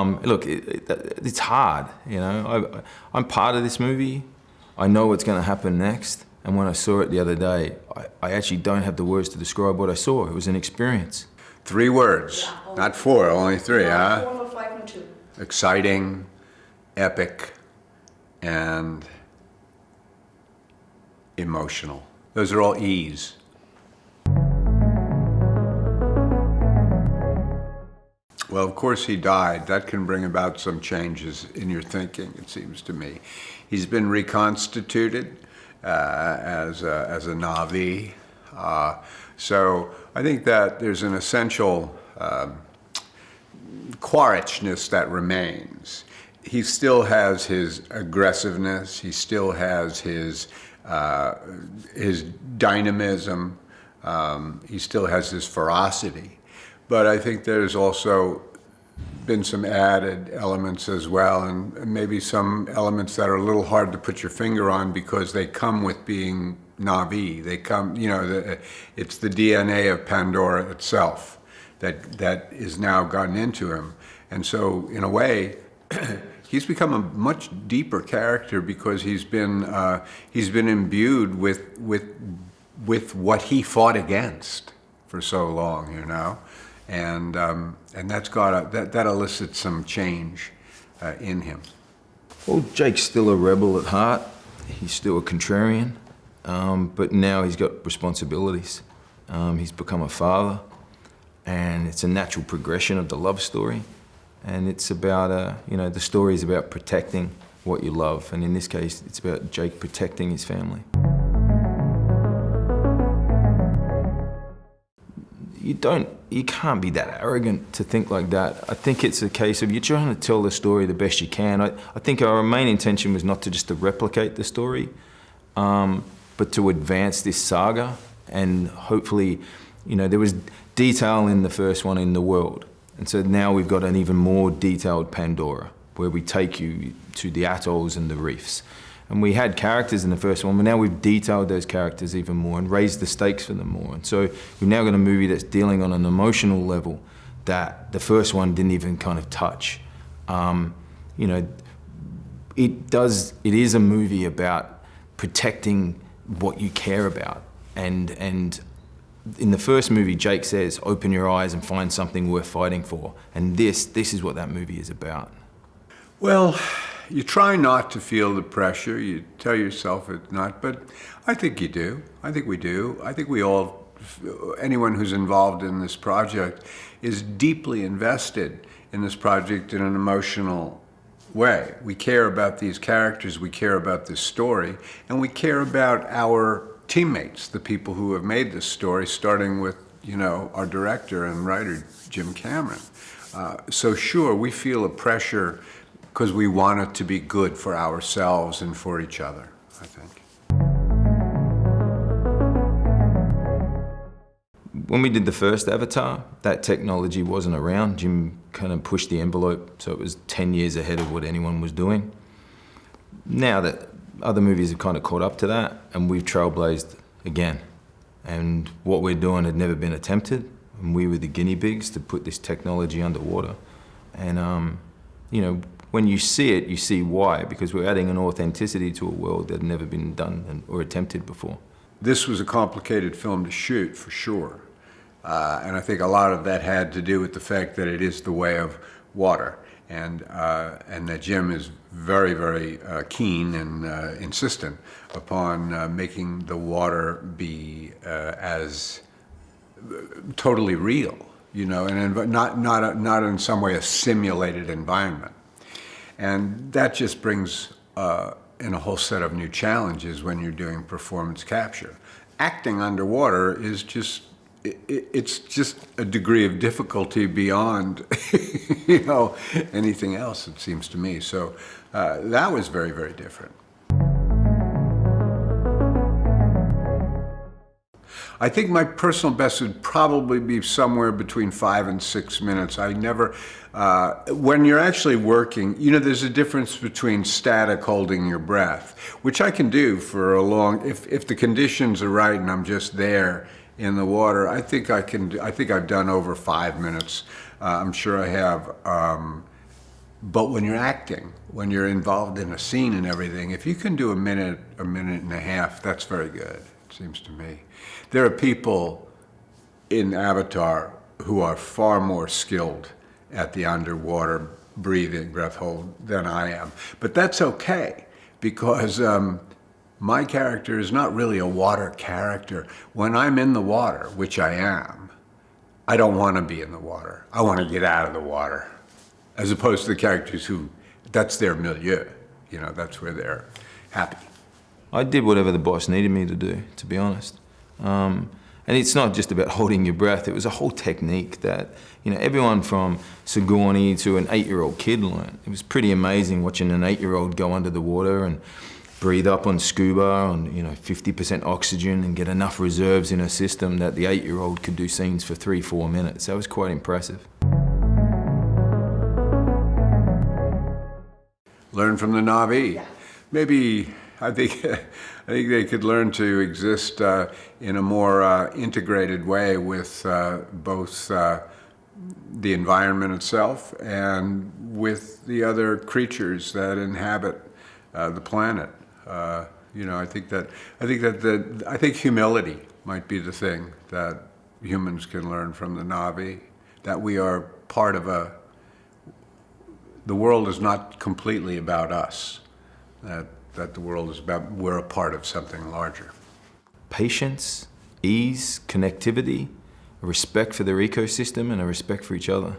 Look, it's hard, you know. I'm part of this movie. I know what's going to happen next. And when I saw it the other day, I actually don't have the words to describe what I saw. It was an experience. 3 words, not 4, only 3, huh? 4, 5, and 2. Exciting, epic, and emotional. Those are all E's. Well, of course he died. That can bring about some changes in your thinking, it seems to me. He's been reconstituted as a Na'vi. So I think that there's an essential Quaritchness that remains. He still has his aggressiveness. He still has his dynamism. He still has his ferocity. But I think there's also been some added elements as well, and maybe some elements that are a little hard to put your finger on because they come with being Na'vi. They come, you know, it's the DNA of Pandora itself that is now gotten into him. And so, in a way, he's become a much deeper character because he's been imbued with what he fought against for so long, you know. And that's that elicits some change in him. Well, Jake's still a rebel at heart. He's still a contrarian, but now he's got responsibilities. He's become a father, and it's a natural progression of the love story. And it's about, you know, the story is about protecting what you love, and in this case, it's about Jake protecting his family. You can't be that arrogant to think like that. I think it's a case of you're trying to tell the story the best you can. I think our main intention was not to replicate the story, but to advance this saga. And hopefully, you know, there was detail in the first one in the world. And so now we've got an even more detailed Pandora, where we take you to the atolls and the reefs. And we had characters in the first one, but now we've detailed those characters even more and raised the stakes for them more. And so we've now got a movie that's dealing on an emotional level that the first one didn't even kind of touch. You know, it is a movie about protecting what you care about. And in the first movie, Jake says, open your eyes and find something worth fighting for. And this is what that movie is about. Well, you try not to feel the pressure. You tell yourself it's not, but I think you do. I think we do. I think we all, anyone who's involved in this project is deeply invested in this project in an emotional way. We care about these characters, we care about this story, and we care about our teammates, the people who have made this story, starting with, you know, our director and writer, Jim Cameron. So sure, we feel a pressure because we want it to be good for ourselves and for each other, I think. When we did the first Avatar, that technology wasn't around. Jim kind of pushed the envelope, so it was 10 years ahead of what anyone was doing. Now that other movies have kind of caught up to that, and we've trailblazed again. And what we're doing had never been attempted, and we were the guinea pigs to put this technology underwater. And, you know, when you see it, you see why, because we're adding an authenticity to a world that had never been done or attempted before. This was a complicated film to shoot, for sure. And I think a lot of that had to do with the fact that it is the way of water, and that Jim is very, very keen and insistent upon making the water be as totally real, you know, and not in some way a simulated environment. And that just brings in a whole set of new challenges when you're doing performance capture. Acting underwater is just, it's just a degree of difficulty beyond, you know, anything else, it seems to me. So that was very, very different. I think my personal best would probably be somewhere between 5 and 6 minutes. I never, when you're actually working, you know, there's a difference between static holding your breath, which I can do for a long, if the conditions are right and I'm just there in the water, I think I think I've done over 5 minutes. I'm sure I have But when you're acting, when you're involved in a scene and everything, if you can do a minute and a half, that's very good, it seems to me. There are people in Avatar who are far more skilled at the underwater breathing, breath hold, than I am. But that's okay, because my character is not really a water character. When I'm in the water, which I am, I don't want to be in the water. I want to get out of the water. As opposed to the characters who, that's their milieu. You know, that's where they're happy. I did whatever the boss needed me to do, to be honest. And it's not just about holding your breath. It was a whole technique that, everyone from Sigourney to an 8-year-old kid learned. It was pretty amazing watching an 8-year-old go under the water and breathe up on scuba on 50% oxygen and get enough reserves in her system that the 8-year-old could do scenes for 3-4 minutes. That was quite impressive. Learn from the Na'vi. Yeah. Maybe, I think they could learn to exist in a more integrated way with both the environment itself and with the other creatures that inhabit the planet. I think humility might be the thing that humans can learn from the Na'vi. That we are part of the world is not completely about us. That the world is about, we're a part of something larger. Patience, ease, connectivity, a respect for their ecosystem, and a respect for each other.